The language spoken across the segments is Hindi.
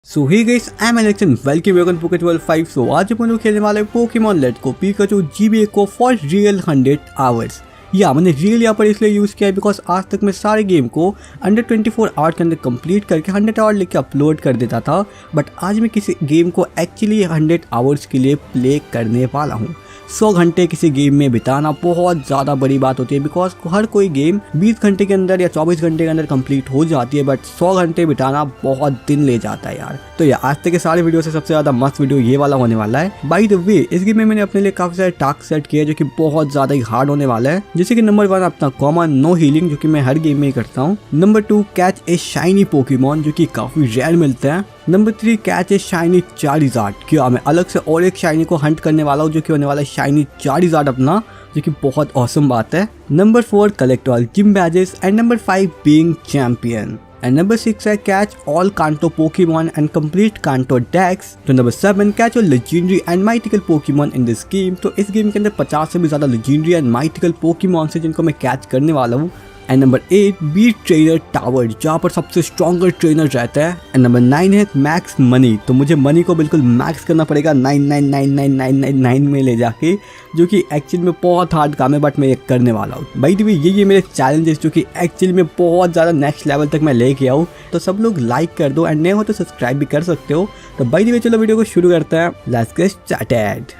So hey guys, I am Alex and welcome back on Pokeball 5। सो आज अपन लोग खेलने वाले Pokemon let's go Pikachu GBA को फॉर रियल 100 आवर्स। या मैंने रियल यहाँ पर इसलिए यूज़ किया है बिकॉज आज तक मैं सारे गेम को अंडर 24 आवर के अंदर कंप्लीट करके 100 आवर लेके अपलोड कर देता था। बट आज मैं किसी गेम को एक्चुअली 100 आवर्स के लिए प्ले करने वाला हूँ। 100 घंटे किसी गेम में बिताना बहुत ज़्यादा बड़ी बात होती है बिकॉज हर कोई गेम 20 घंटे के अंदर या 24 घंटे के अंदर कंप्लीट हो जाती है, बट 100 घंटे बिताना बहुत दिन ले जाता है यार। तो यार आज तक के सारे वीडियो से सबसे ज़्यादा मस्त वीडियो ये वाला होने वाला है। बाय द वे, इस गेम में मैंने अपने लिए काफ़ी सारे टास्क सेट किए जो कि बहुत ज़्यादा ही हार्ड होने वाला है। जैसे कि नंबर 1 अपना कॉमन नो हीलिंग, जो कि मैं हर गेम में ही करता हूँ। Number 2 catch a shiny Pokemon, जो कि काफ़ी रेयर मिलते हैं। Number 3 catch a shiny Charizard, क्या मैं अलग से और एक शाइनी को हंट करने वाला हूँ जो कि होने वाला है शाइनी चारिज़ार्ड अपना, जो कि बहुत ऑसम बात है। Number 4 collect all gym badges and number 5 being champion. And number 6 है कैच ऑल कांटो पोकेमॉन एंड कंप्लीट कांटो डेक्स। तो number 7 catch all legendary and mythical Pokemon in this game. तो इस गेम के अंदर 50 से भी ज्यादा लेजेंडरी एंड माइथिकल पोकेमॉन से जिनको मैं कैच करने वाला हूँ। And number 8 beat trainer tower, जहाँ पर सबसे स्ट्रॉन्गर ट्रेनर रहता है। एंड नंबर 9 है मैक्स मनी, तो मुझे मनी को बिल्कुल मैक्स करना पड़ेगा 999999 में ले जाके, जो कि एक्चुअली में बहुत हार्ड काम है बट मैं ये करने वाला हूँ। बाय द वे ये मेरे चैलेंजेस जो कि एक्चुअली में बहुत ज़्यादा नेक्स्ट लेवल तक मैं लेके आऊँ। तो सब लोग लाइक कर दो एंड नए हो तो सब्सक्राइब भी कर सकते हो। तो बाय द वे चलो वीडियो को शुरू करते हैं, लेट्स गेट स्टार्टेड।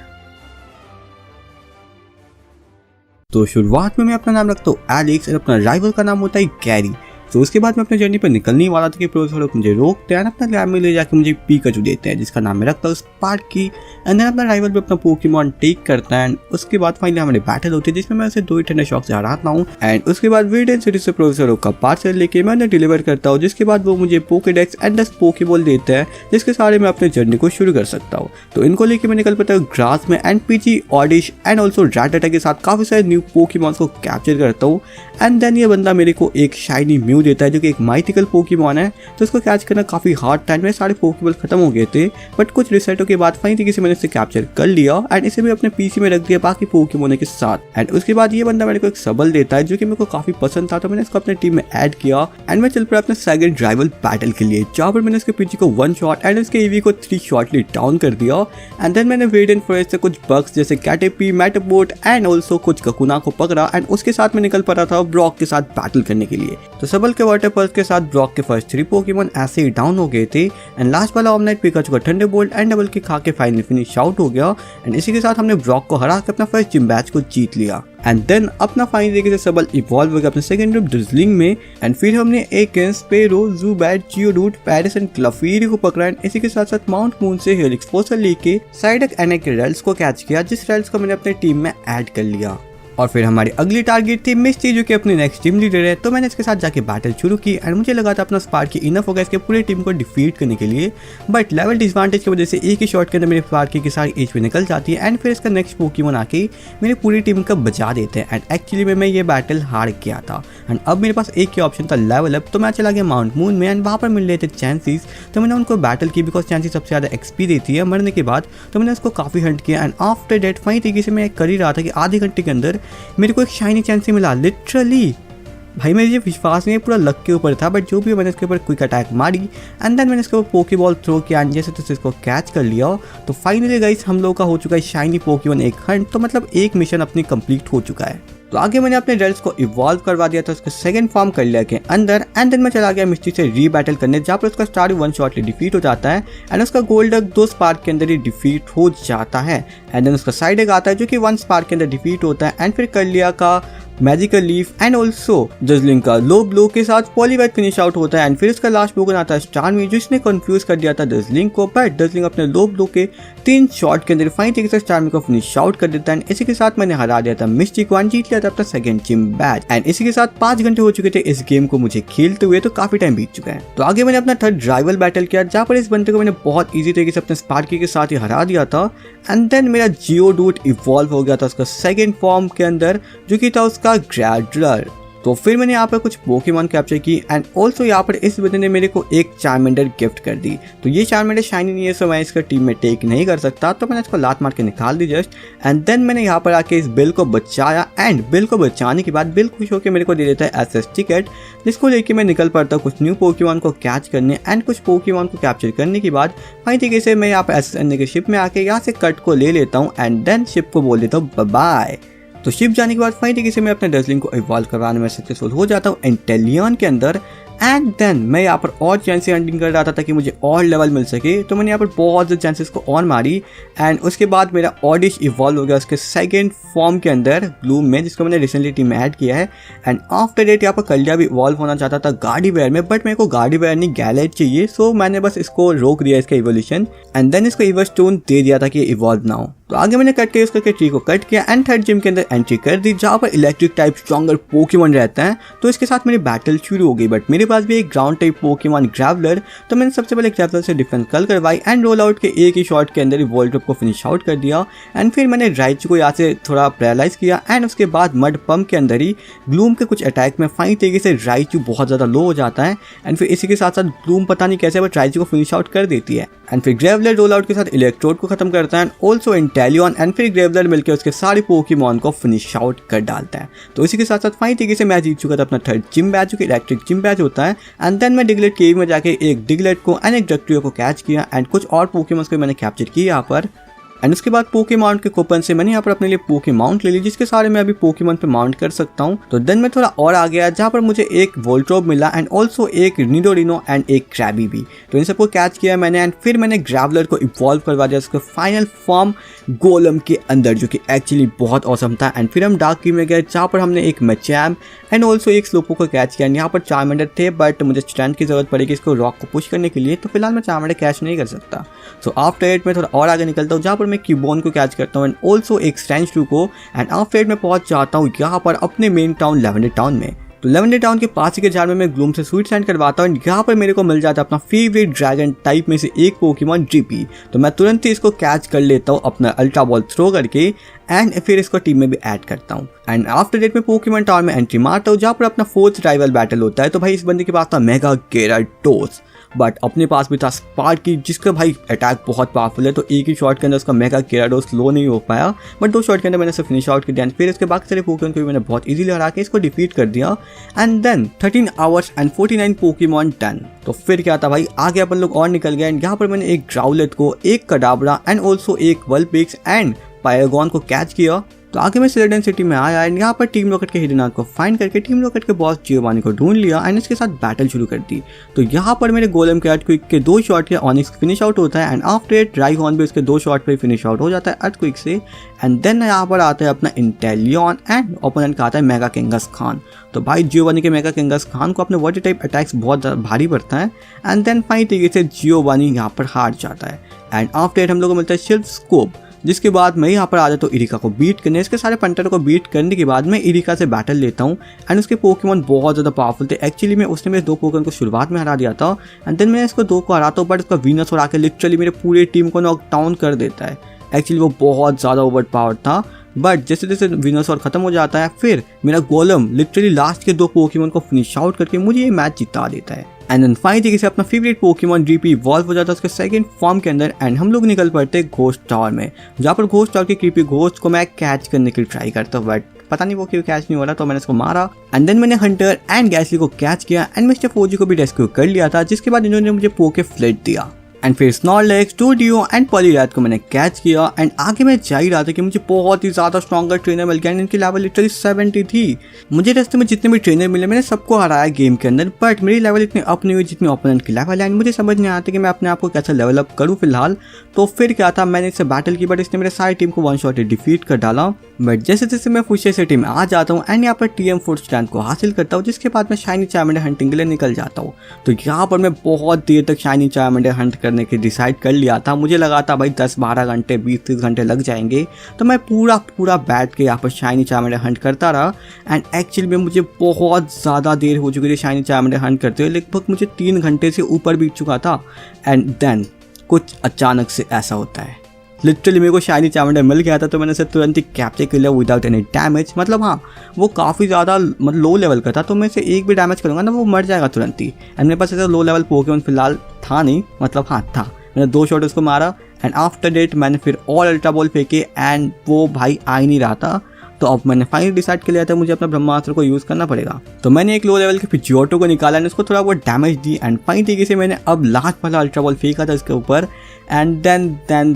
तो शुरुआत में मैं अपना नाम रखता हूँ एलेक्स और अपना राइवल का नाम होता है गैरी। तो उसके बाद मैं अपने जर्नी पर निकलने वाला था कि प्रोफेसर लोग मुझे रोकते हैं, अपना लैब में ले जाकर मुझे पिकाचू देते हैं जिसका नाम मैं रखता हूँ स्पार्की। एंड देन अपना राइवल भी अपना पोकेमॉन टेक करता है। एंड उसके बाद फाइनली हमारे बैटल होती है जिसमें मैं उसे 2 ही ठंडे शॉक से हराता हूँ। एंड उसके बाद वेडेन सिटी से प्रोफेसर लोग का पार्सल लेके मैं उन्हें डिलीवर करता हूँ, जिसके बाद वो मुझे पोकेडेक्स एंड 10 पोकेबॉल देते हैं जिसके सारे मैं अपने जर्नी को शुरू कर सकता हूँ। तो इनको लेके मैं निकल पड़ता हूँ ग्रास में एंड पीची ऑडिश एंड ऑल्सो रैटाटा के साथ काफी सारे न्यू पोकेमॉन्स को कैप्चर करता हूँ। एंड देन ये बंदा मेरे को एक शाइनी म्यू देता है जो कि एक माइथिकल पोकेमॉन है। तो उसको कैच करना काफी हार्ड था। मेरे सारे पोकेबॉल खत्म हो गए थे, बट कुछ रिसेटों के बाद फाइनली तरीके से मैंने इसे कैप्चर कर लिया एंड इसे भी अपने पीसी में रख दिया बाकी पोकेमॉन के साथ। एंड उसके बाद ये बंदा मेरे को एक सबल देता है जो कि मेरे को काफी पसंद था, तो मैंने इसको अपने टीम में ऐड किया। एंड मैं चल पड़ा अपने सेकंड राइवल बैटल के लिए, जहाँ पर मैंने इसके पीछे को 1 शॉट एंड इसके ईवी को 3 शॉटली डाउन कर दिया। एंड देन मैंने वेडन फॉरेस्ट से कुछ बग्स जैसे कैटेपी, मेटाबोट एंड ऑल्सो कुछ ककुना को पकड़ा एंड उसके साथ मैं निकल पड़ा था ब्रॉक के साथ बैटल करने के लिए। तो सबल के वाटर पल्स के साथ ब्रॉक के फर्स्ट 3 पोकेमॉन ऐसे ही डाउन हो गए थे। एंड लास्ट वाला ऑमनाइट पिकाचू का थंडरबोल्ट एंड डबल किक खा के फाइनली फिनिश आउट हो गया। एंड इसी के साथ हमने ब्रॉक को हरा के अपना फर्स्ट जिम बैच को जीत लिया। एंड देन अपना फाइनल तरीके से सबल इवॉल्व हो गया अपने सेकंड रूप ड्रिजलिंग में। एंड फिर हमने एकेंस, स्पेरो, ज़ुबैट, जियोडूट, पैरिस एंड क्लफीरी को पकड़ा। एंड इसी के साथ साथ माउंट मून से हेलिक्स फोसर लेके साइडक एने के रेल्स को कैच किया, जिस रेल्स को मैंने अपने टीम में ऐड कर लिया। और फिर हमारी अगली टारगेट थी मिस्टी, जो कि अपनी नेक्स्ट टीम लीडर है। तो मैंने इसके साथ जाके बैटल शुरू की एंड मुझे लगा था अपना स्पार्की इनफ होगा इसके पूरे टीम को डिफीट करने के लिए, बट लेवल डिसएडवांटेज की वजह से एक ही शॉट के अंदर मेरे स्पार्की की सारी एचपी निकल जाती है। एंड फिर इसका नेक्स्ट पोकेमॉन आके मेरी पूरी टीम का बचा देते हैं। एंड एक्चुअली में मैं ये बैटल हार गया था। एंड अब मेरे पास एक ही ऑप्शन था लेवल अप, तो मैं चला गया माउंट मून में एंड वहाँ पर मिल रहे थे चांसेस। तो मैंने उनको बैटल की बिकॉज चांसेस सबसे ज़्यादा एक्सपी देती है मरने के बाद। तो मैंने उसको काफ़ी हंट किया एंड आफ्टर डेट फाइन तरीके से मैं कर ही रहा था कि आधे घंटे के अंदर मेरे को एक शाइनी चांस मिला। लिटरली भाई मेरे ये विश्वास नहीं है, पूरा लक के ऊपर था। बट जो भी मैंने इसके ऊपर क्विक अटैक मारी एंड देन मैंने इसके ऊपर पोकेबॉल थ्रो किया एंड जैसे तो इसको कैच कर लिया। तो फाइनली गाइस हम लोग का हो चुका है शाइनी पोकेमॉन एक हंट, तो मतलब एक मिशन अपनी कंप्लीट हो चुका है। तो आगे मैंने अपने रेल्स को इवॉल्व करवा दिया था, उसका सेकंड फॉर्म कर लिया के अंदर। एंड देन मैं चला गया मिस्टी से री बैटल करने, जहाँ पर उसका स्टार 1 शॉटली डिफीट हो जाता है एंड उसका गोल्डक 2 स्पार्क के अंदर ही डिफीट हो जाता है। एंड देन उसका साइड एक आता है जो कि 1 स्पार्क के अंदर डिफीट होता है। एंड फिर कर लिया का मैजिकल लीफ एंड ऑल्सो जजलिंग का लो ब्लो के साथ पॉलीवैट फिनिश आउट होता है। एंड फिर इसका लास्ट पोकेमॉन आता है स्टार्मी, जिसने कंफ्यूज कर दिया था डजलिंग को, बट डजलिंग अपने लो ब्लो के 3 शॉट के अंदर फाइन तरीके से स्टार्मी को फिनिश आउट कर देता है। एंड इसी के साथ मैंने हरा दिया था मिस्टी को, जीत लिया था अपना सेकंड जिम बैच। एंड इसी के साथ 5 घंटे हो चुके थे इस गेम को मुझे खेलते हुए, तो काफी टाइम बीत चुका है। तो आगे मैंने अपना थर्ड राइवल बैटल किया, जहाँ पर इस बंदे को मैंने बहुत ईजी तरीके से अपने स्पार्की के साथ ही हरा दिया था। एंड देन मेरा जियोडूट इवॉल्व हो गया था उसका सेकंड फॉर्म के अंदर, जो कि था उसका ग्रैडलर। तो फिर मैंने यहाँ पर कुछ पोकेमॉन कैप्चर की एंड ऑल्सो यहाँ पर इस बंदे ने मेरे को एक चार्मेंडर गिफ्ट कर दी। तो ये चार्मेंडर शाइनी नहीं है, सो मैं इसका टीम में टेक नहीं कर सकता, तो मैंने इसको लात मार के निकाल दी जस्ट। एंड देन मैंने यहाँ पर आके इस बिल को बचाया एंड बिल को बचाने के बाद बिल खुश होकर मेरे को दे देता है एसएस टिकट, जिसको लेके मैं निकल पड़ता हूँ कुछ न्यू पोकेमॉन को कैच करने एंड कुछ पोकेमॉन को कैप्चर करने के बाद वही तरीके से मैं यहाँ पर एसएस के शिप में आके यहाँ से कट को ले लेता हूँ एंड देन शिप को बोल देता हूँ बाय बाय। तो शिप जाने के बाद फाइन तरीके से मैं अपने डजलिंग को इवॉल्व करवाने में सक्सेसफुल हो जाता हूँ इंटेलियन के अंदर। एंड देन मैं यहाँ पर और चांस से हंटिंग कर रहा था ताकि मुझे और लेवल मिल सके, तो मैंने यहाँ पर बहुत ज़्यादा चांसेस को और मारी एंड उसके बाद मेरा ऑडिश इवॉल्व हो गया उसके सेकंड फॉर्म के अंदर ग्लूम में, जिसको मैंने रिसेंटली टीम में ऐड किया है। एंड आफ्टर डेट यहाँ पर कलिया भी इवॉल्व होना चाहता था गार्डी बेयर में, बट मेरे को गार्डी बेयर नहीं गैलेट चाहिए, सो मैंने बस इसको रोक दिया इसका इवोल्यूशन एंड देन इसको इवर स्टोन दे दिया था कि इवॉल्व ना हो। तो आगे मैंने कट के उसके ट्री को कट किया एंड थर्ड जिम के अंदर एंट्री कर दी जहाँ पर इलेक्ट्रिक टाइप स्ट्रॉन्गर पोकेमॉन रहता है। तो इसके साथ मेरी बैटल शुरू हो गई, बट मेरे पास भी एक ग्राउंड टाइप पोकेमॉन ग्रैवलर, तो मैंने सबसे पहले ग्रैवलर से डिफेंस कल करवाई एंड रोल आउट के एक ही शॉट के अंदर ही वोल्ट्रप को फिनिश आउट कर दिया। एंड फिर मैंने राइचू को यहाँ से थोड़ा पैरालाइज किया एंड उसके बाद मड पंप के अंदर ही ग्लूम के कुछ अटैक में फाइन तरीके से राइचू बहुत ज़्यादा लो हो जाता है एंड फिर इसी के साथ साथ ग्लूम पता नहीं कैसे बट राइचू को फिनिश आउट कर देती है। एंड फिर ग्रैवलर रोल आउट के साथ इलेक्ट्रोड को खत्म करता है एंड ऑल्सो इंटेलियन एंड फिर ग्रैवलर मिलकर उसके सारे पोकेमॉन को फिनिश आउट कर डालता है। तो इसी के साथ साथ फाइन तरीके से मैं जीत चुका था अपना थर्ड जिम बैच, जो कि इलेक्ट्रिक जिम बैच होता है। एंड देन मैं डिगलेट केव में जाके एक डिगलेट को एंड एक डक्ट्रियो को कैच किया एंड कुछ और पोकेमॉन्स को मैंने कैप्चर किया यहाँ पर। एंड उसके बाद पोकेमाउंट के कूपन से मैंने यहाँ पर अपने लिए पोकेमाउंट ले ली, जिसके सारे मैं अभी पोकेमॉन पे माउंट कर सकता हूँ। तो देन मैं थोड़ा और आ गया जहाँ पर मुझे एक वोल्ट्रोब मिला एंड ऑल्सो एक निडोरिनो एंड एक क्रैबी भी। तो इन सबको कैच किया मैंने एंड फिर मैंने ग्रैवलर को इवॉल्व करवा दिया उसके फाइनल फॉर्म गोलम के अंदर, जो कि एक्चुअली बहुत औसम था। एंड फिर हम डार्क की में गए जहाँ पर हमने एक मैचैम एंड ऑल्सो एक स्लोपो को कैच किया। यहाँ पर चार्मेंडर थे बट मुझे स्ट्रेंथ की जरूरत पड़ेगी इसको रॉक को पुश करने के लिए, तो फिलहाल मैं चार्मेंडर कैच नहीं कर सकता। सो आफ्टर एट में थोड़ा और आगे निकलता हूँ जहाँ पर मैं क्यूबोन को कैच करता हूँ एंड ऑल्सो एक स्ट्रेंज 2 को। एंड आफ्टर एट में पहुंच जाता हूँ यहाँ पर अपने मेन टाउन लेवेंडर टाउन में। तो लेवेंडर टाउन के पास ही के जार में मैं ग्लूम से स्वीट सैंड करवाता हूँ। यहाँ पर मेरे को मिल जाता है अपना फेवरेट ड्रैगन टाइप में से एक पोकेमॉन ड्रीपी। तो मैं तुरंत ही इसको कैच कर लेता हूँ अपना अल्ट्रा बॉल थ्रो करके एंड फिर इसको टीम में भी ऐड करता हूँ। एंड आफ्टर डेट में पोकेमॉन टावर में एंट्री मारता हूँ जहाँ पर अपना फोर्थ राइवल बैटल होता है। तो भाई इस बंदे के पास था मेगा गेराडोस, बट अपने पास भी था स्पार्की जिसका भाई अटैक बहुत पावरफुल है। तो एक ही शॉट के अंदर उसका मेगा गेराडोस लो नहीं हो पाया, बट 2 शॉट के अंदर मैंने उसे फिनिश आउट कर दिया। फिर इसके बाकी सारे पोकेमॉन को भी मैंने बहुत इजीली हरा के इसको डिफीट कर दिया। And then 13 hours and 49 Pokemon done. तो फिर क्या था भाई, आगे अपन लोग और निकल गए एंड यहाँ पर मैंने एक ग्राउलेट को, एक कडाबरा एंड ऑल्सो एक वल्पिक्स एंड पायरगॉन को कैच किया। तो आगे मैं सिलेडन सिटी में आया एंड यहाँ पर टीम रॉकेट के हिडन को फाइंड करके टीम रॉकेट के बॉस जियोवानी को ढूंढ लिया एंड इसके साथ बैटल शुरू कर दी। तो यहाँ पर मेरे गोलम के अर्थक्विक के 2 शॉट के ऑनिक्स फिनिश आउट होता है एंड आफ्टर इट राइहॉर्न भी उसके 2 शॉट पे फिनिश आउट हो जाता है अर्थक्विक से। एंड देन यहाँ पर आता है अपना इंटेलियन एंड ओपोनेंट का आता है मेगा किंगस खान। तो भाई जियोवानी के मेगा किंगस खान को अपने वाटर टाइप अटैक्स बहुत भारी पड़ता है एंड देन फाइन तरीके से जियोवानी यहाँ पर हार जाता है। एंड आफ्टर इट हम लोग को मिलता है शिल्ड स्कोप, जिसके बाद मैं यहाँ पर आ जाता हूँ इरिका को बीट करने। इसके सारे पंटर को बीट करने के बाद मैं इरिका से बैटल लेता हूँ एंड उसके पोकेमॉन बहुत ज़्यादा पावरफुल थे। एक्चुअली मैं उसने मेरे 2 पोकेमॉन को शुरुआत में हरा दिया था एंड देन मैं इसको 2 को हराता हूँ, बट उसका वीनस और आके लिटरली मेरे पूरे टीम को नॉक डाउन कर देता है। एक्चुअली वो बहुत ज़्यादा ओवर पावर था, बट जैसे जैसे विनोसॉर खत्म हो जाता है फिर मेरा गोलम लिटरली लास्ट के 2 पोकेमॉन को फिनिश आउट करके मुझे ये मैच जिता देता है। एंड देन फाइन तरीके से अपना फेवरेट पोकेमॉन ड्रीपी इवॉल्व हो जाता है उसके सेकंड फॉर्म के अंदर एंड हम लोग निकल पड़ते घोस्ट टावर में, जहाँ पर घोस्ट टावर के क्रीपी घोस्ट को मैं कैच करने की ट्राई करता हूँ, बट पता नहीं वो क्यों कैच नहीं हो रहा। तो मैंने इसको मारा एंड देन मैंने हंटर एंड गैसली को कैच किया एंड मिस्टर फोजी को भी रेस्क्यू कर लिया था, जिसके बाद इन्होंने मुझे पोके फ्लेट दिया। एंड फिर स्नॉर्लेक्स, टूडियो एंड पॉलीरैथ को मैंने कैच किया एंड आगे मैं जा ही रहा था कि मुझे बहुत ही ज़्यादा स्ट्रॉन्गर ट्रेनर मिल गया एंड इनकी लेवल लिटरली 70 थी। मुझे रास्ते में जितने भी ट्रेनर मिले मैंने सबको हराया गेम के अंदर, बट मेरी लेवल इतनी अप नहीं हुई जितनी ओपोनेंट की लेवल है एंड मुझे समझ नहीं आता कि मैं अपने आप को कैसे लेवल अप करूँ फिलहाल। तो फिर क्या था, मैंने इससे बैटल की बट इसने मेरे सारी टीम को 1 शॉट डिफीट कर डाला। बट जैसे जैसे मैं फुशे सिटी में आ जाता हूँ एंड यहाँ पर TM4 स्टैंड को हासिल करता हूँ, जिसके बाद मैं शाइनी चार्मेंडर हंटिंग के लिए निकल जाता हूँ। तो यहाँ पर मैं बहुत देर तक शाइनी चार्मेंडर हंट करने की डिसाइड कर लिया था। मुझे लगा था भाई 10-12 घंटे 20-30 घंटे लग जाएंगे, तो मैं पूरा बैठ के यहाँ पर शाइनी चार्मेंडर हंट करता रहा एंड एक्चुअली में मुझे बहुत ज़्यादा देर हो चुकी थी शाइनी चार्मेंडर हंट करते हुए, लगभग मुझे 3 घंटे से ऊपर बीत चुका था। एंड देन कुछ अचानक से ऐसा होता है लिटरली मेरे को शाइनी चार्मेंडर मिल गया था तो मैंने उसे तुरंत ही कैप्चर कर लिया विदाउट एनी डैमेज। मतलब हाँ, वो काफ़ी ज़्यादा मतलब लो लेवल का था, तो मैं इसे एक भी डैमेज करूँगा ना वो मर जाएगा तुरंत ही। एंड मेरे पास ऐसा लो लेवल पोकेमॉन फिलहाल था नहीं, मतलब हाँ था। मैंने 2 शॉट उसको मारा एंड आफ्टर डेट मैंने फिर और अल्ट्रा बॉल फेंके एंड वो भाई आ ही नहीं रहा था। तो अब मैंने फाइनली डिसाइड कर लिया था मुझे अपना ब्रह्मास्त्र को यूज़ करना पड़ेगा। तो मैंने एक लो लेवल के पिज्योटो को निकाला एंड उसको थोड़ा बहुत डैमेज दी एंड फाइन तरीके से मैंने अब लास्ट वाला अल्ट्रा बॉल फेंका था इसके ऊपर एंड देन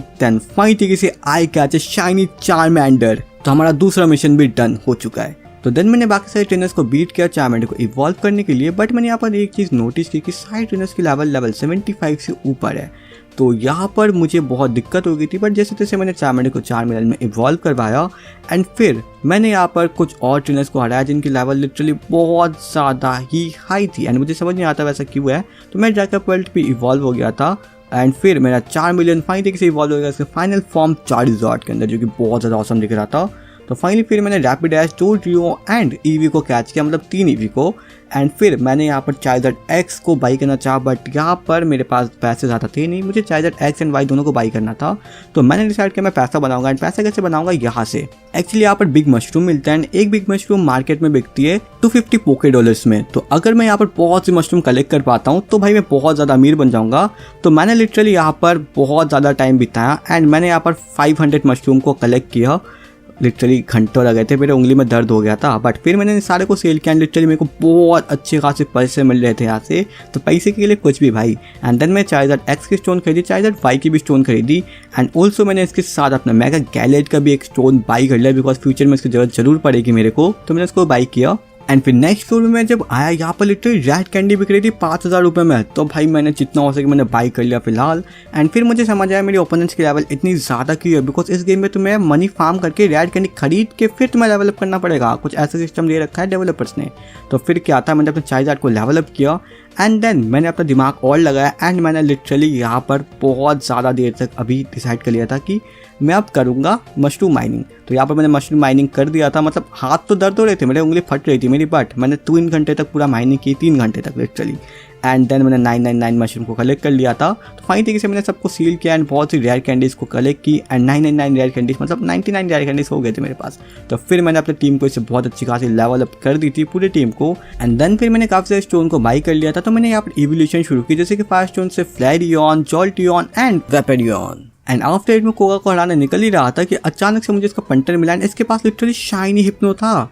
फाइन तरीके से आई कैच शाइनी चार्मेंडर। तो हमारा दूसरा मिशन भी डन हो चुका है। तो देन मैंने बाकी सारे ट्रेनर्स को बीट किया चार्मेंडर को इवॉल्व करने के लिए। बट मैंने यहाँ पर एक चीज़ नोटिस की कि सारे ट्रेनर्स की लेवल 75 से ऊपर है, तो यहाँ पर मुझे बहुत दिक्कत हो गई थी। बट जैसे तैसे मैंने चार्मेंडर को 4 मिनट में इवॉल्व करवाया एंड फिर मैंने यहाँ पर कुछ और ट्रेनर्स को हराया जिनकी लेवल लिटरली बहुत ज़्यादा ही हाई थी एंड मुझे समझ नहीं आता वैसा क्यों है। तो मैं जाकर वर्ल्ड पे इवॉल्व हो गया था एंड फिर मेरा 4 मिलियन फाइन तरीके से इवॉल्व हो गया इसके फाइनल फॉर्म चार्जर्ड के अंदर, जो कि बहुत ज़्यादा ऑसम दिख रहा था। तो फाइनली फिर मैंने रैपिडेश, जोड्रियो एंड ईवी को कैच किया, मतलब 3 ईवी को। एंड फिर मैंने यहाँ पर चार्जर्ड एक्स को बाई करना चाहा बट यहाँ पर मेरे पास पैसे ज़्यादा थे नहीं, मुझे चार्जर्ड एक्स एंड वाई दोनों को बाई करना था। तो मैंने डिसाइड किया मैं पैसा बनाऊंगा एंड पैसा कैसे बनाऊंगा यहाँ से। एक्चुअली यहाँ पर बिग मशरूम मिलता है एंड एक बिग मशरूम मार्केट में बिकती है 250 पोके डॉलर्स में। तो अगर मैं यहाँ पर बहुत सी मशरूम कलेक्ट कर पाता हूँ तो भाई मैं बहुत ज़्यादा अमीर बन जाऊँगा। तो मैंने लिटरली यहाँ पर बहुत ज़्यादा टाइम बिताया एंड मैंने यहाँ पर 500 मशरूम को कलेक्ट किया। लिटरली घंटों लगे थे, मेरे उंगली में दर्द हो गया था। बट फिर मैंने सारे को सेल किया एंड लिटरली मेरे को बहुत अच्छे खासे पैसे मिल रहे थे यहाँ से। तो पैसे के लिए कुछ भी भाई। एंड देन मैं चार्जर्ड एक्स की स्टोन खरीदी, चार्जर्ड वाई की भी स्टोन खरीदी एंड ऑल्सो मैंने इसके साथ अपना मेगा गैलेट का भी एक स्टोन बाई कर लिया बिकॉज फ्यूचर में इसकी जरूरत जरूर पड़ेगी मेरे को। तो मैंने उसको बाई किया एंड फिर नेक्स्ट फ्लोर में मैं जब आया यहाँ पर लिटरली रेड कैंडी बिक रही थी 5000 रुपये में। तो भाई मैंने जितना हो सके मैंने बाई कर लिया फिलहाल। एंड फिर मुझे समझ आया मेरे ओपोनेंट्स की लेवल इतनी ज़्यादा क्यों है, बिकॉज इस गेम में तुम्हें मनी फार्म करके रेड कैंडी खरीद के फिर तुम्हें डेवलप करना पड़ेगा। कुछ ऐसा सिस्टम दे रखा है डेवलपर्स ने। तो फिर क्या था, मैंने अपने चार्जर्ड को लेवलअप किया एंड देन मैंने अपना दिमाग और लगाया एंड मैंने लिटरली यहाँ पर बहुत ज़्यादा देर तक अभी डिसाइड कर लिया था कि मैं अब करूँगा मशरूम माइनिंग। तो यहाँ पर मैंने मशरूम माइनिंग कर दिया था, मतलब हाथ तो दर्द हो रहे थे, मेरे उंगली फट रही थी मेरी, बट मैंने 3 घंटे तक पूरा माइनिंग की, 3 घंटे तक लिटरली। एंड देन मैंने 999 मशरूम को कलेक्ट कर लिया था। तो फाइन तरीके से मैंने सबको सील किया एंड बहुत सी रेयर कैंडीज़ को कलेक्ट की एंड 999 रेयर कैंडीज़, मतलब 99 रेयर कैंडीज़ हो गए थे मेरे पास। तो फिर मैंने अपनी टीम को इससे बहुत अच्छी खासी लेवल अप कर दी थी पूरी टीम को। एंड देन फिर मैंने काफ़ी सारे स्टोन को बाई कर लिया था। तो मैंने यहाँ पर इवोल्यूशन शुरू की, जैसे कि फायर स्टोन से फ्लैरियन, जॉल्टियन एंड वेपेरियन। एंड आफ्टर इट में कोगा को हराने निकल ही रहा था कि अचानक से मुझे इसका पंटर मिला एंड इसके पास लिटरली शाइनी हिप्नो था।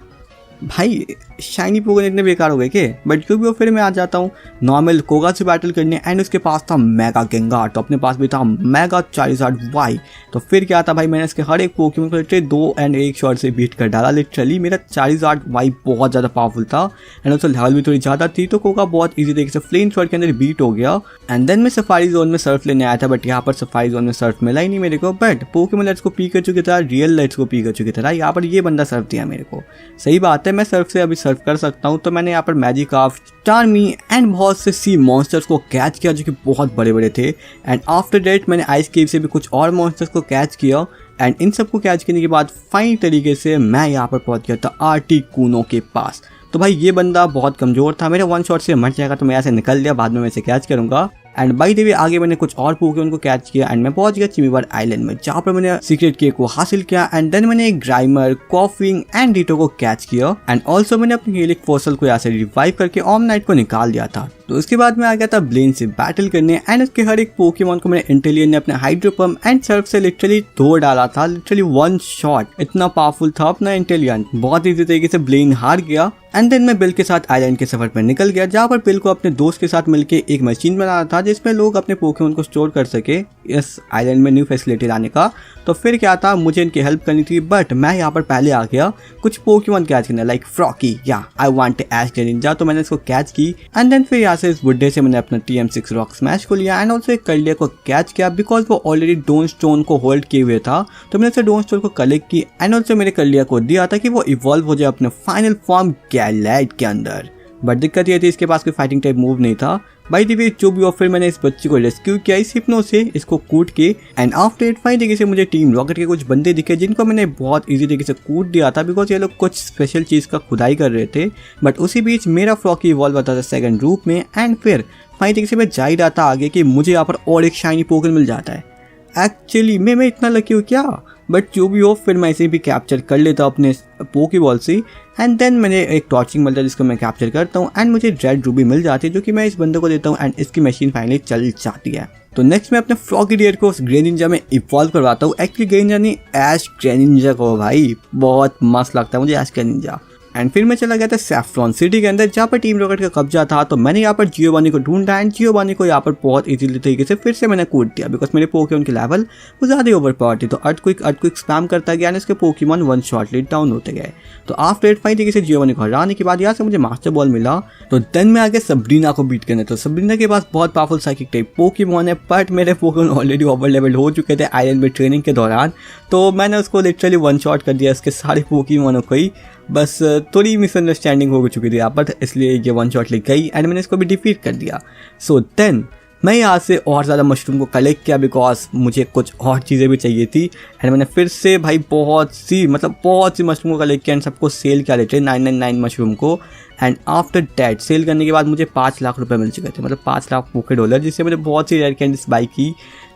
भाई शाइनी पोकेमॉन इतने बेकार हो गए के, बट क्योंकि वो फिर मैं आ जाता हूँ नॉर्मल कोगा से बैटल करने एंड उसके पास था मेगा गेंगार, तो अपने पास भी था मेगा चार्जर्ड वाई। तो फिर क्या था भाई, मैंने इसके हर एक पोकेमॉन को लिटरली 2 एंड 1 शॉट से बीट कर डाला। लिटरली मेरा चार्जर्ड वाई बहुत ज़्यादा पावरफुल था एंड उसका लेवल भी थोड़ी ज़्यादा थी, तो कोगा बहुत ईजी तरीके से फ्लेम शॉट के अंदर बीट हो गया। एंड देन मैं सफारी जोन में सर्फ लेने आया था, बट यहाँ पर सफारी जोन में सर्फ मिला ही नहीं मेरे को। बट पोकेमॉन लेट्स को पी कर चुकी था, रियल लेट्स को पी कर चुकी था, यहाँ पर ये बंदा सर्फ दिया मेरे को। सही बात है, मैं सर्फ से अभी सर्फ कर सकता हूँ। तो मैंने यहाँ पर मैजिकार्प, स्टारमी एंड बहुत से सी मॉन्स्टर्स को कैच किया जो कि बहुत बड़े बड़े थे। एंड आफ्टर डेट मैंने आइस केव से भी कुछ और मॉन्स्टर्स को कैच किया एंड इन सबको कैच करने के बाद फाइन तरीके से मैं यहाँ पर पहुँच गया था आर्टिकुनो के पास। तो भाई ये बंदा बहुत कमज़ोर था, मेरे 1 शॉट से मर जाएगा, तो मैं यहाँ से निकल लिया, बाद में मैं इसे कैच करूँगा। एंड बाई द वे आगे मैंने कुछ और पोकेमॉन को कैच किया एंड मैं पहुंच गया चिमीबार आइलैंड में, जहाँ पर मैंने सीक्रेट केक को हासिल किया। एंड देन मैंने एक ग्राइमर, कॉफिंग एंड डीटो को कैच किया एंड ऑल्सो मैंने अपनी हेलिक फॉसल को यहाँ से रिवाइव करके ऑमनाइट को निकाल दिया था। तो उसके बाद मैं आ गया था ब्लेन से बैटल करने एंड उसके हर एक पोकेमॉन को मैंने इंटेलियन ने अपने हाइड्रोपम एंड सर्फ से लिटरली तोड़ डाला था। लिटरली 1 शॉट, इतना पावरफुल था अपना इंटेलियन, बहुत ईजी तरीके से ब्लेन हार गया। एंड देन मैं बिल के साथ आइलैंड के सफर पर निकल गया, जहाँ पर बिल को अपने दोस्त के साथ मिलकर एक मशीन बनाना था जिसमें लोग अपने पोकेमॉन को स्टोर कर सके इस आइलैंड में न्यू फैसिलिटी लाने का। तो फिर क्या था, मुझे इनकी हेल्प करनी थी, बट मैं यहाँ पर पहले आ गया कुछ पोकेमॉन कैच करने, लाइक फ्रॉकी या आई वांट एश निंजा। तो मैंने इसको कैच की एंड देन फिर यहाँ से इस बुड्ढे से मैंने अपना TM6 रॉक स्मैश को लिया एंड ऑल्सो एक कर्लिया को कैच किया बिकॉज वो ऑलरेडी डोन स्टोन को होल्ड किए हुए था। तो मैंने उसे डोन स्टोन को कलेक्ट की एंड ऑल्सो मेरे कर्लिया को दिया था कि वो इवॉल्व हो जाए अपने फाइनल फॉर्म गैलेट के अंदर। बट दिक्कत ये थी इसके पास कोई फाइटिंग टाइप मूव नहीं था। बाय द वे जो भी फिर मैंने इस बच्चे को रेस्क्यू किया इस हिप्नो से, इसको कूट के। एंड आफ्टर इट फाइन तरीके से मुझे टीम रॉकेट के कुछ बंदे दिखे जिनको मैंने बहुत इजी तरीके से कूट दिया था बिकॉज ये लोग कुछ स्पेशल चीज़ का खुदाई कर रहे थे। बट उसी बीच मेरा फ्रॉकी इवॉल्व होता था सेकंड रूप में एंड फिर फाइन तरीके से मैं जा ही रहा था आगे कि मुझे यहाँ पर और एक शाइनी पोकेमॉन मिल जाता है। एक्चुअली मैं इतना लकी हूँ क्या, बट जो भी हो फिर मैं इसे भी कैप्चर कर लेता हूँ अपने पोकेबॉल से। एंड देन मैंने एक टॉर्चिंग मिलता है जिसको मैं कैप्चर करता हूँ एंड मुझे रेड रूबी मिल जाती है जो कि मैं इस बंदे को देता हूँ एंड इसकी मशीन फाइनली चल जाती है। तो नेक्स्ट मैं अपने फ्रॉगी डियर को उस ग्रेनिंजा में इवॉल्व करवाता हूँ। एक्चुअली ग्रेनिंजा नहीं, ऐश ग्रेनिंजा को भाई बहुत मस्त लगता है मुझे ऐश ग्रेनिंजा। एंड फिर मैं चला गया था सैफ्रॉन सिटी के अंदर जहाँ पर टीम रॉकेट का कब्जा था। तो मैंने यहाँ पर जियोवानी को ढूंढा एंड जियोवानी को यहाँ पर बहुत इजीली तरीके से फिर से मैंने कूद दिया बिकॉज मेरे पोकेमॉन की लेवल वो ज़्यादा ओवर पावर थी। तो अर्थक्विक स्पैम करता गया एंड इसके पोकेमॉन वन शॉटली डाउन होते गए। तो आफ्टर इट फाइन तरीके से जियोवानी को हराने के बाद यहाँ से मुझे मास्टर बॉल मिला। तो देन मैं आ गया सबरीना को बीट करने। तो सबरीना के पास बहुत पावरफुल साइकिक टाइप पोकेमॉन है बट मेरे पोकेमॉन ऑलरेडी ओवर लेवल हो चुके थे आयरन में ट्रेनिंग के दौरान। तो मैंने उसको लिटरली वन शॉट कर दिया इसके सारे पोकेमॉनों को ही। बस थोड़ी मिसअंडरस्टैंडिंग हो चुकी थी यहाँ पर, इसलिए ये वन शॉट ले गई एंड मैंने इसको भी डिफीट कर दिया। सो देन मैं यहाँ से और ज़्यादा मशरूम को कलेक्ट किया बिकॉज मुझे कुछ और चीज़ें भी चाहिए थी एंड मैंने फिर से भाई बहुत सी मशरूम को कलेक्ट किया एंड सबको सेल किया लेते 999 मशरूम को। एंड आफ्टर डैट सेल करने के बाद मुझे 5 लाख रुपए मिल चुके थे, मतलब 5 लाख पोके डॉलर, जिससे मैंने बहुत सी रेयर कैंडीज बाई की।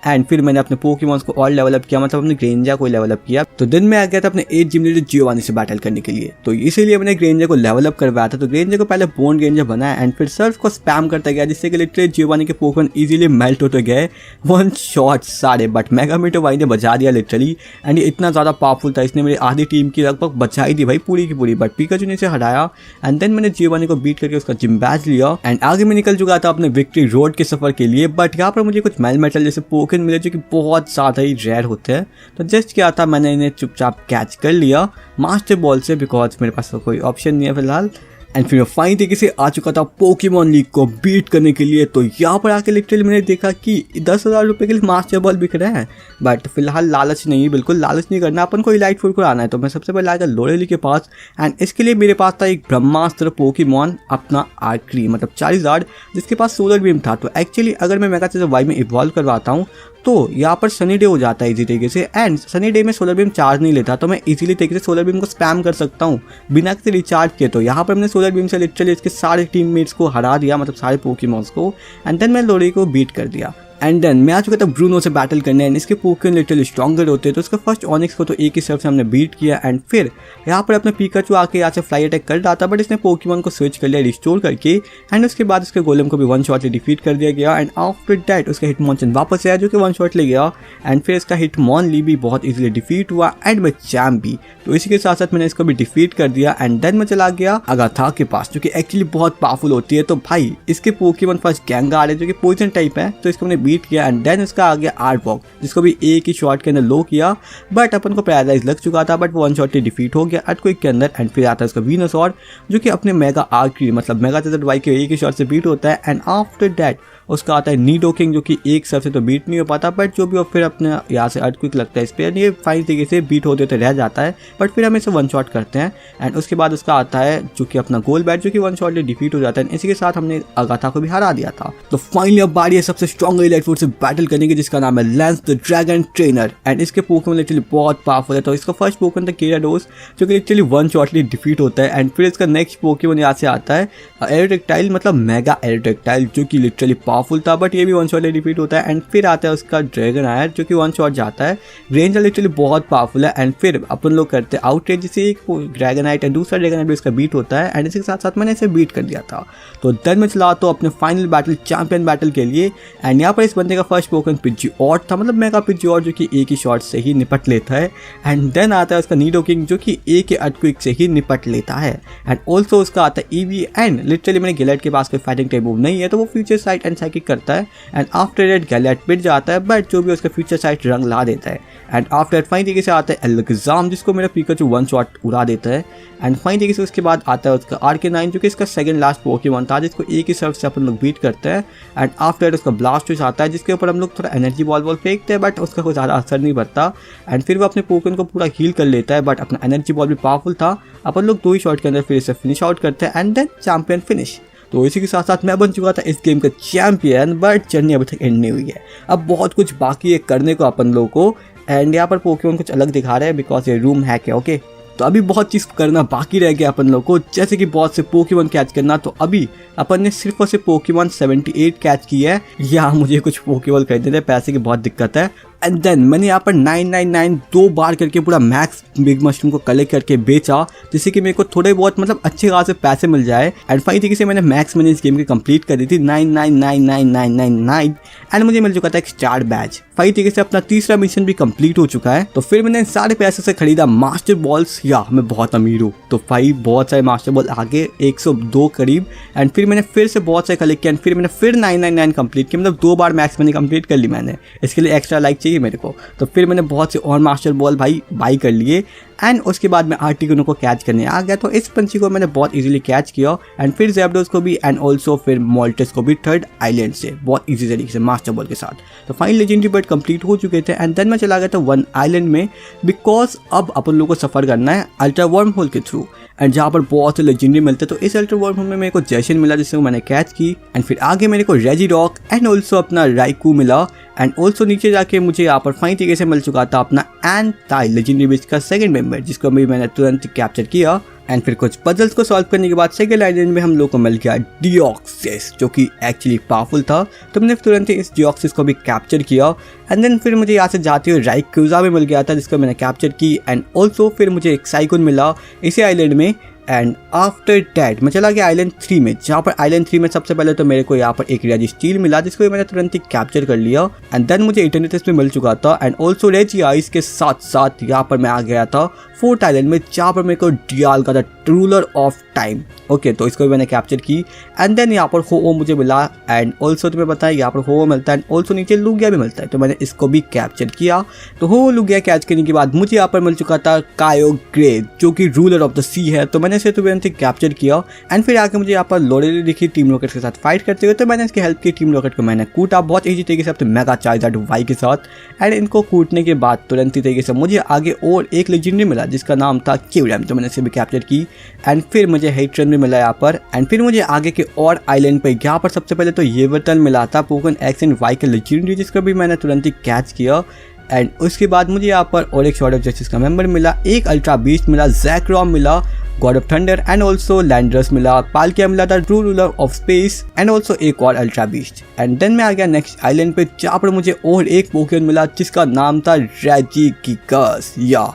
एंड फिर मैंने अपने पोकेमॉन्स को और लेवल अप किया, मतलब अपने ग्रेंजा को लेवल अप किया। तो दिन में आ गया था अपने 8 जिम लीडर जियोवानी से बैटल करने के लिए। तो इसीलिए मैंने ग्रेंजा को लेवल अप करवाया था। तो ग्रेंजा को पहले बोन ग्रेंजा बनाया एंड फिर सर्फ को स्पैम करता गया जिससे कि लिटरली जियोवानी के पोकेमॉन इजीली मेल्ट होते गए वन शॉट सारे। बट मेगामीटर भाई ने बचा दिया लिटरली एंड ये इतना ज़्यादा पावरफुल था, इसने मेरी आधी टीम की लगभग बचाई दी भाई पूरी की पूरी। बट पिकाचू ने इसे हराया एंड देन मैंने जियोवानी को बीट करके उसका जिम बैज लिया एंड आगे मैं निकल चुका था अपने विक्ट्री रोड के सफर के लिए। बट यहाँ पर मुझे कुछ मेल मेटल जैसे पोकेन मिले जो कि बहुत ज़्यादा ही रेयर होते हैं। तो जस्ट क्या था, मैंने इन्हें चुपचाप कैच कर लिया मास्टर बॉल से बिकॉज मेरे पास तो कोई ऑप्शन नहीं है फिलहाल। एंड फिर फाइन तरीके से आ चुका था पोकेमॉन लीग को बीट करने के लिए। तो यहाँ पर आके लिटरली मैंने देखा कि 10,000 रुपये के लिए मास्टर बॉल बिक रहे हैं। बट फिलहाल लालच नहीं, बिल्कुल लालच नहीं करना, अपन को इलाइट फूड को आना है। तो मैं सबसे पहले आया लोरेली के पास एंड इसके लिए मेरे पास था एक ब्रह्मास्त्र पोकेमॉन अपना आर्करी, मतलब चारिज़ार्ड, जिसके पास सोलर बीम था। तो एक्चुअली अगर मैं मेगा वाई में इवॉल्व करवाता हूँ तो यहाँ पर सनी डे हो जाता है इजी तरीके से एंड सनी डे में सोलर बीम चार्ज नहीं लेता। तो मैं इजीली तरीके से सोलर बीम को स्पैम कर सकता हूँ बिना किसी रिचार्ज किए। तो यहाँ पर मैंने सोलर बीम से लिटरली इसके सारे टीममेट्स को हरा दिया, मतलब सारे पोकेमॉन्स को। एंड देन मैं लोरी को बीट कर दिया एंड देन मैं आ चुका था ब्रूनो से बैटल करने एंड इसके पोकेमॉन लिटरली स्ट्रॉन्गर होते हैं। तो उसका फर्स्ट ऑनिक्स को तो एक ही सर्फ से हमने बीट किया एंड फिर यहाँ पर अपने पिकाचू आके यहाँ से फ्लाई अटैक कर रहा था बट इसने पोकेमॉन को स्विच कर लिया रिस्टोर करके एंड उसके बाद उसके गोलम को भी वन शॉट ले डिफीट कर दिया गया। एंड आफ्टर दैट उसका हिटमॉन्चन वापस आया जो कि वन शॉट ले गया एंड फिर इसका हिटमॉनली भी बहुत ईजिली डिफीट हुआ एंड मैं चैम्प भी। तो इसी के साथ साथ मैंने इसको भी डिफीट कर दिया एंड देन मैं चला गया अगाथा के पास जो कि एक्चुअली बहुत पावरफुल होती है। तो भाई इसके पोकेमॉन फर्स्ट गैंगार है जो कि पोइजन टाइप है, तो इसको मैंने बीट किया एंड देन इसका आ गया आर्टवॉक जिसको भी एक ही शॉट के अंदर लो किया बट अपन को पैरालाइज लग चुका था बट वो वन शॉट डिफीट हो गया अर्थक्वेक के अंदर। एंड फिर आता है उसका वीनोसॉर जो कि अपने मेगा आर्करी, मतलब मेगा वाई के एक ही शॉट से बीट होता है। एंड आफ्टर दैट उसका आता है नीडोकिंग जो कि एक सर्फ से तो बीट नहीं हो पाता बट जो भी फिर अपने यहाँ से अर्थक्वेक लगता है इस पर, ये फाइन तरीके से बीट होते होते रह जाता है बट फिर हम इसे वन शॉट करते हैं। एंड उसके बाद उसका आता है जो कि अपना गोल बैट जो कि वन शॉट डिफीट हो जाता है। इसी के साथ हमने अगाथा को भी हरा दिया था। तो फाइनली अब बारी है सबसे स्ट्रॉन्ग इलाइट फूड से बैटल करने की जिसका नाम है lens the dragon trainer and इसके पोकेमॉन लिटरली बहुत पावरफुल है। तो इसका फर्स्ट पोकेमॉन था केराडोस जो कि लिटरली वन शॉटली डिफीट होता है। एंड फिर इसका नेक्स्ट पोकेमॉन यहाँ से आता है एरोटेक्टाइल, मतलब मेगा एरोटेक्टाइल जो कि लिटरली पावरफुल था बट ये भी वन शॉट डिफीट होता है। एंड फिर आता है उसका ड्रैगन आयर जो कि वन शॉट जाता है। ग्रेंजर लिटरली बहुत पावरफुल है एंड फिर अपन लोग करते हैं आउटरेज जिससे एक ड्रैगन आइट है, दूसरा ड्रैगन आइट भी इसका बीट होता है एंड इसके साथ साथ मैंने इसे बीट कर दिया था। तो देन मैं चला तो अपने फाइनल बैटल चैंपियन बैटल के लिए एंड यहाँ पर इस बंदे का फर्स्ट पोकेमॉन पिजिओट था, मतलब मेगा पिजिओट जो कि एक ही शॉट से ही निपट लेता है। एंड देन आता है उसका नीडोकिंग जो कि एक ही अर्थक्वेक से ही निपट लेता है। एंड ऑल्सो उसका आता है ईवी एंड लिटरली मैंने गैलेट के पास कोई फाइटिंग टाइप मूव नहीं है तो वो फ्यूचर साइट एंड साइकिक करता है। एंड आफ्टर दैट गैलेट पिट जाता है बट जो भी उसका फ्यूचर साइट रंग ला देता है। एंड आफ्टर फाइन तरीके से आता है एल्गजाम जिसको मेरा पिकाचू वन शॉट उड़ा देता है। एंड फाइन तरीके से उसके बाद आता है उसका आर्केनाइन जो कि इसका सेकंड लास्ट पोकेमॉन था जिसको एक ही सर्फ से अपन लोग बीट करते हैं। एंड आफ्टर उसका ब्लास्टोस आता है जिसके ऊपर हम लोग थोड़ा एनर्जी बॉल फेंकते हैं बट उसका कोई ज़्यादा असर नहीं पड़ता। एंड फिर वो अपने पोकेमॉन को पूरा हील कर लेता है बट अपना एनर्जी बॉल भी पावरफुल था, अपन लोग 2 ही शॉट के अंदर फिर इसे फिनिश आउट करते हैं एंड देन चैंपियन फिनिश। तो इसी के साथ साथ मैं बन चुका था इस गेम का चैंपियन बट जर्नी अभी तक एंड नहीं हुई है, अब बहुत कुछ बाकी है करने को अपन लोगों को। एंड यहाँ पर पोकेमॉन कुछ अलग दिखा रहे हैं बिकॉज ये रूम हैक है ओके। तो अभी बहुत चीज़ करना बाकी रह गया अपन लोग को, जैसे कि बहुत से पोकेमॉन कैच करना। तो अभी अपन ने सिर्फ और सिर्फ पोकेमॉन 78 कैच की है। यहाँ मुझे कुछ पोकेबॉल खरीदने थे, पैसे की बहुत दिक्कत है एंड देन मैंने यहाँ पर 999 2 बार करके पूरा मैक्स बिग मशरूम को कलेक्ट करके बेचा, जिससे कि मेरे को थोड़े बहुत मतलब अच्छे खासे पैसे मिल जाए। एंड फाइन तरीके से मैंने मैक्स मैंने इस गेम की कंप्लीट कर दी थी 9999999 एंड मुझे मिल चुका था एक स्टार बैच। फाइन तरीके से अपना तीसरा मिशन भी कंप्लीट हो चुका है। तो फिर मैंने सारे पैसे से खरीदा मास्टर बॉल्स, या मैं बहुत अमीर हूँ। तो फाइन बहुत सारे मास्टर बॉल आगे 102 करीब, एंड फिर मैंने फिर से बहुत सारे कलेक्ट किया एंड फिर मैंने फिर 999 कंप्लीट किया, मतलब 2 बार मैक्स मैंने कंप्लीट कर ली मैंने। इसके लिए एक्स्ट्रा लाइक चाहिए मेरे को। तो फिर मैंने बहुत से और मास्टर बॉल भाई बाई कर लिए एंड उसके बाद मैं आर्टिकनों को कैच करने आ गया। तो इस पंछी को मैंने बहुत इजीली कैच किया एंड फिर ज़ेब्रास को भी एंड ऑल्सो फिर मॉल्टस को भी थर्ड आइलैंड से बहुत इजी तरीके से मास्टर बॉल के साथ। तो फाइन लेजेंडरी बर्ड कंप्लीट हो चुके थे एंड देन मैं चला गया था 1 आइलैंड में, बिकॉज अब अपन लोगों को सफ़र करना है अल्ट्रा वर्म होल के थ्रू एंड जहाँ पर बहुत से लेजेंडरी मिलते हैं। तो इस अल्ट्रा वर्म होल में मेरे को जैशन मिला जिससे मैंने कैच की एंड फिर आगे मेरे को रेजिरॉक एंड ऑल्सो अपना राइकू मिला एंड ऑल्सो नीचे जाके मुझे यहाँ पर फाइन तरीके से मिल चुका था अपना एंटाई लेजेंडरी बिस्ट का सेकंड मेंबर, जिसको भी मैंने तुरंत कैप्चर किया। एंड फिर कुछ पजल्स को सॉल्व करने के बाद सेकंड आइलैंड में हम लोग को मिल गया डिऑक्सिस, जो कि एक्चुअली पावरफुल था। तो मैंने तुरंत ही इस डिऑक्सिस को भी कैप्चर किया एंड देन फिर मुझे यहाँ से जाते हुए राइक्यूजा भी मिल गया था, जिसको मैंने कैप्चर की एंड ऑल्सो फिर मुझे एक साइकोन मिला इसी आइलैंड में। एंड आफ्टर डैट मैं चला गया आइलैंड 3 में, जहाँ पर आइलैंड 3 में सबसे पहले तो मेरे को यहाँ पर एक रेजी स्टील मिला, जिसको मैंने तुरंत ही कैप्चर कर लिया एंड देन मुझे इटर्निटीज में मिल चुका था एंड ऑल्सो रेजी आइस के साथ साथ यहाँ पर मैं आ गया था 4th आइलैंड में, जहाँ पर मेरे को डियाल का था रूलर ऑफ टाइम। ओके, तो इसको भी मैंने कैप्चर की एंड देन यहाँ पर हो मुझे मिला एंड ऑल्सो तुम्हें पता है यहाँ पर हो मिलता है एंड ऑल्सो नीचे लुगिया भी मिलता है। तो मैंने इसको भी कैप्चर किया। तो हो लुगिया कैच करने के बाद मुझे यहाँ पर मिल चुका था कायो ग्रे, जो कि रूलर ऑफ द सी है। तो मैंने इसे तुरंत ही कैप्चर किया एंड फिर आके मुझे यहाँ पर लोरेली दिखी टीम रॉकेट के साथ फाइट करते हुए। तो मैंने इसकी हेल्प की, टीम रॉकेट को मैंने कूटा बहुत ईजी तरीके से अपने मेगा चार्जर वाई के साथ एंड इनको कूटने के बाद तुरंत ही तरीके से मुझे आगे और एक लेजेंडरी मिला जिसका नाम था क्यूरम। तो मैंने इसे भी कैप्चर की एंड फिर मुझे हेट्रन भी मिला यहाँ पर एंड फिर मुझे आगे के और आइलैंड पे यहाँ पर सबसे पहले तो ये बटन मिला था पोकेमॉन एक्स एंड वाई के लेजेंडरी, जिसको भी मैंने तुरंत ही कैच किया एंड उसके बाद मुझे यहाँ पर और एक शॉर्ट ऑफ जस्टिस का मेंबर मिला, एक अल्ट्रा बीस्ट मिला, जैक्रोम मिला, god of thunder and also Landorus मिला, पालकिया मिला था, true ruler of space and also एक और अल्ट्रा बीस्ट। एंड देन मैं आ गया नेक्स्ट आइलैंड पे, जहाँ पर मुझे और एक पोकेमॉन मिला जिसका नाम था रेजिगिगस। या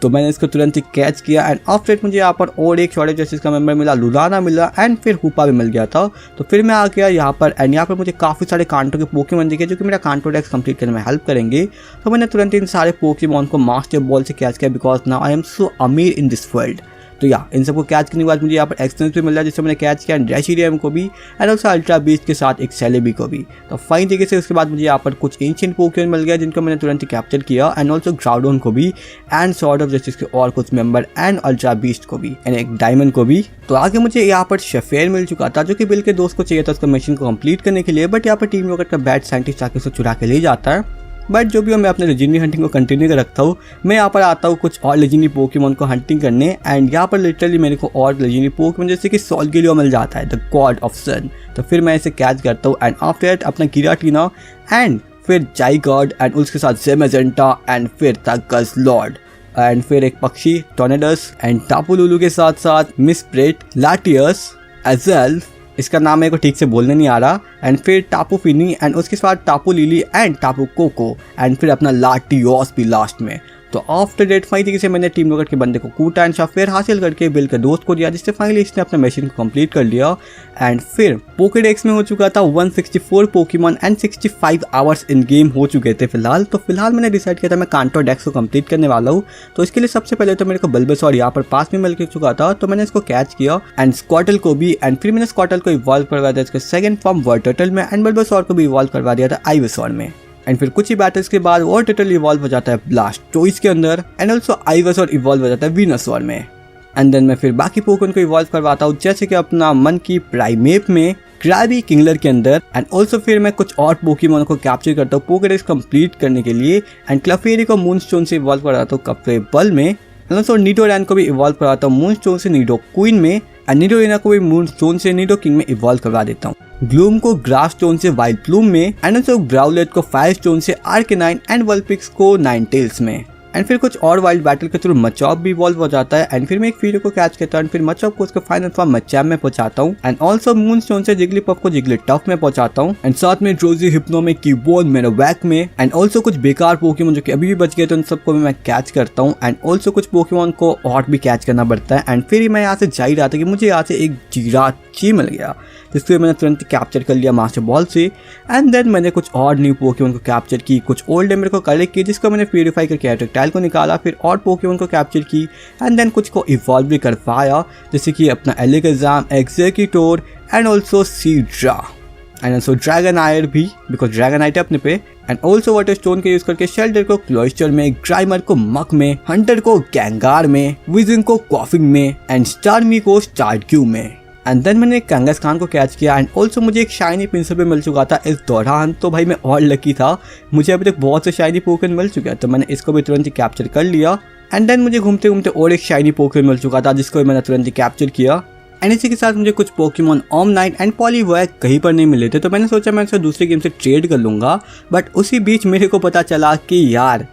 तो मैंने इसको तुरंत ही कैच किया एंड आफ्टर मुझे यहाँ पर और एक शॉर्ट ऑफ जस्टिस का मेंबर मिला, लुलाना मिला एंड फिर हुपा भी मिल गया था। तो फिर मैं आ गया यहाँ पर एंड यहाँ पर मुझे काफ़ी सारे कांटो के पोकेमॉन दिखे जो कि मेरा कांटो डेक्स कंप्लीट करने में हेल्प करेंगे। तो मैंने तुरंत इन सारे पोकेमॉन को मास्टर बॉल से कैच किया, because now I am so अमीर इन दिस वर्ल्ड। तो या इन सबको कैच करने के बाद मुझे यहाँ पर एक्सटेंस भी मिल रहा है जिससे मैंने कैच किया ड्रेशिरियम को भी एंड ऑल्सो अल्ट्रा बीस्ट के साथ एक सेलेबी को भी। तो फाइन तरीके से उसके बाद मुझे यहाँ पर कुछ एंशिएंट पोकेमॉन मिल गया जिनको मैंने तुरंत ही कैप्चर किया एंड ऑल्सो ग्राउडोन को भी एंड सॉर्ड ऑफ जस्टिस के और कुछ मेंबर एंड अल्ट्रा बीस्ट को भी एंड एक डायमंड को भी। तो आगे मुझे यहाँ पर शेफेयर मिल चुका था जो कि बिल के दोस्त को चाहिए था उसका मिशन को कंप्लीट करने के लिए, बट यहाँ पर टीम रॉकेट का बैड साइंटिस्ट आके उसे चुरा के ले जाता है। बट जो भी हो, मैं अपने लेजेंडरी हंटिंग को कंटिन्यू कर रखता हूँ। मैं यहाँ पर आता हूँ कुछ और लेजेंडरी पोकेमॉन को हंटिंग करने एंड यहाँ पर लिटरली मेरे को और लेजेंडरी पोकेमॉन जैसे कि सोल्गिलियो मिल जाता है, द गॉड ऑफ सन। तो फिर मैं इसे कैच करता हूँ एंड आफ्टर दैट अपना गिराटीना एंड फिर जाइगॉड एंड उसके साथ जेमेजेंटा एंड फिर द गज़लॉर्ड एंड फिर एक पक्षी टोर्नेडस एंड टापुलुलु के साथ साथ मिसप्रेट, लाटियस, एजेल, इसका नाम मेरे को ठीक से बोलने नहीं आ रहा, एंड फिर टापू फिनी एंड उसके बाद टापू लिली एंड टापू कोको एंड फिर अपना लाटियोस भी लास्ट में। तो आफ्टर डेट फाइन तरीके से मैंने टीम रॉकेट के बंदे को कूटा एंड शेफेयर हासिल करके बिल के दोस्त को दिया, जिससे फाइनली इसने अपना मिशन को कंप्लीट कर लिया एंड फिर पोकेडेक्स में हो चुका था 164 Pokemon and 65 hours in game हो चुके थे फिलहाल। तो फिलहाल मैंने डिसाइड किया था मैं कांटो डेक्स को कंप्लीट करने वाला हूँ। तो इसके लिए सबसे पहले तो मेरे को बल्बेसॉर यहाँ पर पास में मिल चुका था, तो मैंने इसको कैच किया एंड स्क्वाटल को भी एंड फिर मैंने स्क्वाटल को इवॉल्व करवा दिया इसके सेकंड फॉर्म वर्टर्टल में एंड बल्बेसॉर को भी इवॉल्व करवा दिया था आइवेसॉर में एंड फिर कुछ ही बैटल्स के बाद वो टर्टल इवॉल्व हो जाता है ब्लास्टोइस के अंदर एंड ऑल्सो आइवेसॉर इवॉल्व हो जाता है वीनसॉर में एंड देन मैं फिर बाकी पोकेमॉन को इवॉल्व करवाता हूँ, जैसे कि अपना मन की प्राइमेप में, क्राबी किंगलर के अंदर एंड ऑल्सो फिर मैं कुछ और पोकेमॉन को कैप्चर करता हूँ पोकेडेक्स कंप्लीट करने के लिए एंड क्लफेरी को मूनस्टोन से इवॉल्व कराता हूँ कफ्रेबल में एंड ऑल्सो नीडोरैन को भी इवॉल्व कराता हूँ मूनस्टोन से नीडो क्वीन में एंड नीडोरेना को भी मूनस्टोन से नीडो किंग में इवॉल्व करवा देता हूँ, ग्लूम को ग्रास स्टोन से वाइल्ड प्लूम में एंड ऑल्सो ग्राउलेट को फायर स्टोन से आर्केनाइन एंड वल्पिक्स को नाइन टेल्स में एंड फिर कुछ और वाइल्ड बैटल के थ्रू मचॉप भी इवॉल्व हो जाता है एंड फिर मैं एक फीरो को कैच करता हूँ एंड फिर मचॉप को उसके फाइनल फॉर्म मचैम में पहुंचाता हूँ एंड ऑल्सो मूनस्टोन से जिगलीपफ को जिगलीटफ में पहुंचाता हूँ एंड साथ में ड्रोजी, हिप्नो में, कीबोर्ड में, वैक में एंड ऑल्सो कुछ बेकार पोकेमॉन जो कि अभी भी बच गए थे उन सबको मैं कैच करता हूँ एंड ऑल्सो कुछ पोकेमॉन को और भी कैच करना पड़ता है एंड फिर मैं यहाँ से जा ही रहा था कि मुझे यहाँ से एक जीराची मिल गया जिसको मैंने तुरंत कैप्चर कर लिया मास्टर बॉल से एंड देन मैंने कुछ और न्यू पोकेमॉन को कैप्चर की, कुछ ओल्ड एम्बर को कलेक्ट की जिसको मैंने प्यूरिफाई करके एटोक्टाइल को निकाला, फिर और पोकेमॉन को कैप्चर की एंड देन कुछ को इवॉल्व भी करवाया जैसे कि अपना Alakazam, Exeggutor and also Seadra and also Dragonite भी बिकॉज ड्रैगनाइट है अपने पे एंड ऑल्सो वाटर स्टोन के यूज करके शेल्डर को क्लोइस्टर में, ग्राइमर को मक में, हंटर को गैंगार में, विजन को कॉफिंग में एंड स्टारमी को स्टारक्यू में एंड देन मैंने कंगास्खान को कैच किया एंड ऑल्सो मुझे एक शाइनी पिंसल भी मिल चुका था इस दौरान। तो भाई मैं और लकी था, मुझे अभी तक बहुत से शाइनी पोकेमॉन मिल चुके हैं तो मैंने इसको भी तुरंत ही कैप्चर कर लिया एंड देन मुझे घूमते घूमते और एक शाइनी पोकेमॉन मिल चुका था जिसको भी मैंने तुरंत ही कैप्चर किया एंड इसी के साथ मुझे कुछ पोकेमॉन ओमनाइट एंड पॉलीवैक कहीं पर नहीं मिले थे तो मैंने सोचा मैं इसको दूसरे गेम से ट्रेड कर लूँगा। बट उसी बीच मेरे को पता चला कि यार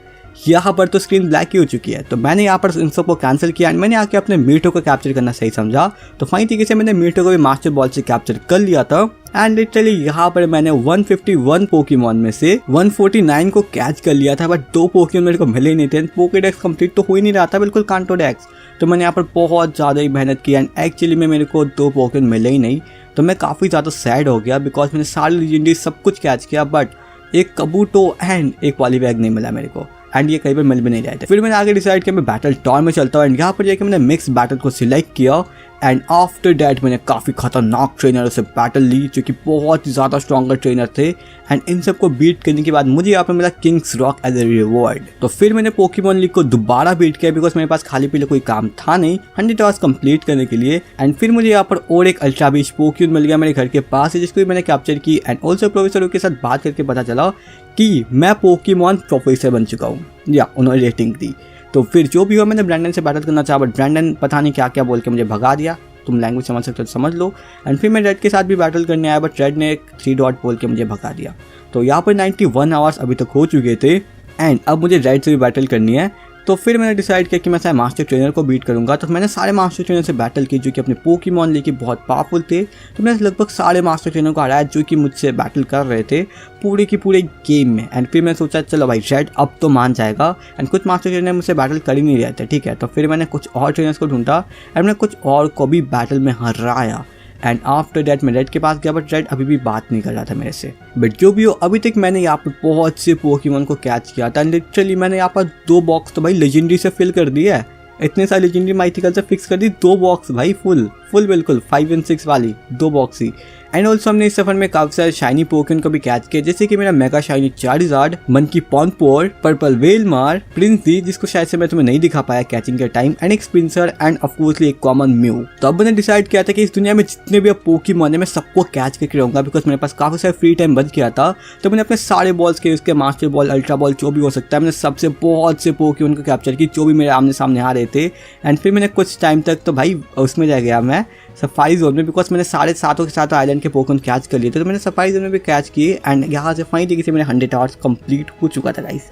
यहाँ पर तो स्क्रीन ब्लैक ही हो चुकी है तो मैंने यहाँ पर इन सबको कैंसिल किया एंड मैंने आके अपने मीटो को कैप्चर करना सही समझा। तो फाइन तरीके से मैंने मीटो को भी मास्टर बॉल से कैप्चर कर लिया था एंड लिटरली यहाँ पर मैंने 151 पोकेमॉन में से 149 को कैच कर लिया था बट 2 पोकेमॉन मेरे को मिले ही नहीं थे। पोकेडेक्स कंप्लीट तो हो ही नहीं रहा था बिल्कुल कांटोडेक्स। तो मैंने यहाँ पर बहुत ज़्यादा ही मेहनत की एंड एक्चुअली में मेरे को 2 पोकेमॉन मिले ही नहीं तो मैं काफ़ी ज़्यादा सैड हो गया बिकॉज मैंने सारे लेजेंडरी सब कुछ कैच किया बट एक कबूटो एंड एक पॉलीवैक नहीं मिला मेरे को एंड ये कहीं पर मिल भी नहीं रहे थे। फिर मैंने आगे डिसाइड किया मैं बैटल टॉर में चलता हूँ एंड यहाँ पर जाकर मैंने मिक्स बैटल को सिलेक्ट किया एंड आफ्टर डैट मैंने काफ़ी खतरनाक ट्रेनरों से बैटल ली जो कि बहुत ही ज़्यादा स्ट्रॉन्गर ट्रेनर थे एंड इन सबको बीट करने के बाद मुझे यहाँ पर मिला King's rock as a reward. तो फिर मैंने पोकेमॉन लीग को दोबारा बीट किया बिकॉज मेरे पास खाली पीले कोई काम था नहीं 100 आवर्स कंप्लीट करने के लिए एंड फिर मुझे यहाँ पर और एक अल्ट्रा बीच पोकेमॉन मिल गया मेरे घर के पास जिसको भी मैंने कैप्चर की एंड ऑल्सो प्रोफेसर के साथ बात करके पता चला कि मैं पोकेमॉन प्रोफेसर बन चुका हूँ या उन्होंने रेटिंग दी। तो फिर जो भी हुआ मैंने ब्रैंडन से बैटल करना चाहा बट ब्रैंडन पता नहीं क्या क्या बोल के मुझे भगा दिया। तुम लैंग्वेज समझ सकते हो तो समझ लो एंड फिर मैं रेड के साथ भी बैटल करने आया बट रेड ने एक 3 डॉट बोल के मुझे भगा दिया। तो यहाँ पर 91 आवर्स अभी तक हो चुके थे एंड अब मुझे रेड से भी बैटल करनी है। तो फिर मैंने डिसाइड किया कि मैं सारे मास्टर ट्रेनर को बीट करूंगा। तो मैंने सारे मास्टर ट्रेनर से बैटल की जो कि अपने पोकेमॉन लेके बहुत पावरफुल थे। तो मैंने लगभग सारे मास्टर ट्रेनर को हराया जो कि मुझसे बैटल कर रहे थे पूरे की पूरे गेम में एंड फिर मैं सोचा चलो भाई रेड अब तो मान जाएगा एंड कुछ मास्टर ट्रेनर मुझसे बैटल कर ही नहीं रहे थे ठीक है। तो फिर मैंने कुछ और ट्रेनर्स को ढूंढा एंड मैंने कुछ और को भी बैटल में हराया एंड आफ्टर डैट मैं रेड के पास गया बट रेड अभी भी बात नहीं कर रहा था मेरे से। बट जो भी हो अभी तक मैंने यहाँ पर बहुत से पोकेमॉन को कैच किया था। लिटरली मैंने यहाँ पर 2 बॉक्स तो भाई लेजेंडरी से फिल कर दिया है, इतने सारे लेजेंडरी माइथिकल से फिक्स कर दी 2 बॉक्स भाई फुल बिल्कुल 5 और 6 वाली 2 बॉक्स ही। एंड ऑल्सो हमने इस सफर में काफी सारे शाइनी पोकेमॉन को भी कैच किया जैसे कि मेरा मेगा शाइनी चार्जार्ड, मंकी पॉन्पोर, पर्पल वेलमार, प्रिंसी जिसको शायद से मैं तुम्हें नहीं दिखा पाया कैचिंग के टाइम एंड एक स्पिंसर एंड ऑफकोर्सली एक कॉमन म्यू। तो अब मैंने डिसाइड किया था कि इस दुनिया में जितने भी पोकेमॉन है मैं सबको कैच करके रहूंगा बिकॉज मेरे पास काफी सारे फ्री टाइम बच गया था। तो मैंने अपने सारे बॉल्स के उसके मास्टर बॉल, अल्ट्रा बॉल जो भी हो सकता है मैंने सबसे बहुत से पोकेमॉन को कैप्चर की जो भी मेरे आमने सामने आ रहे थे एंड फिर मैंने कुछ टाइम तक तो भाई उसमें रह गया मैं सफारी जोन में बिकॉज मैंने सारे सातों के साथ आइलैंड के पोकेमॉन कैच कर लिए थे। तो मैंने सफारी जोन में भी कैच किए एंड यहाँ से फाइन तरीके से मेरे 100 आवर्स कंप्लीट हो चुका था गाइस।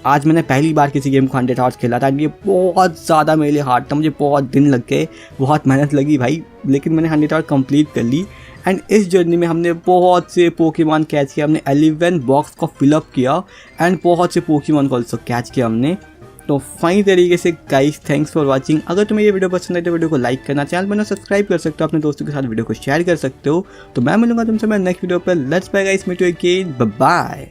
आज मैंने पहली बार किसी गेम को 100 आवर्स खेला था एंड ये बहुत ज़्यादा मेरे लिए हार्ड था, मुझे बहुत दिन लग गए, बहुत मेहनत लगी भाई, लेकिन मैंने 100 आवर्स कंप्लीट कर ली। एंड इस जर्नी में हमने बहुत से पोकेमॉन कैच किया, हमने 11 बॉक्स को फिलअप किया एंड बहुत से पोकेमॉन को ऑल्सो कैच किया हमने। तो फाइन तरीके से गाइस थैंक्स फॉर वाचिंग। अगर तुम्हें ये वीडियो पसंद है तो वीडियो को लाइक करना, चैनल पर सब्सक्राइब कर सकते हो, अपने दोस्तों के साथ वीडियो को शेयर कर सकते हो। तो मैं मिलूंगा तुमसे मैं नेक्स्ट वीडियो पर। Let's bye guys, meet you again, bye bye.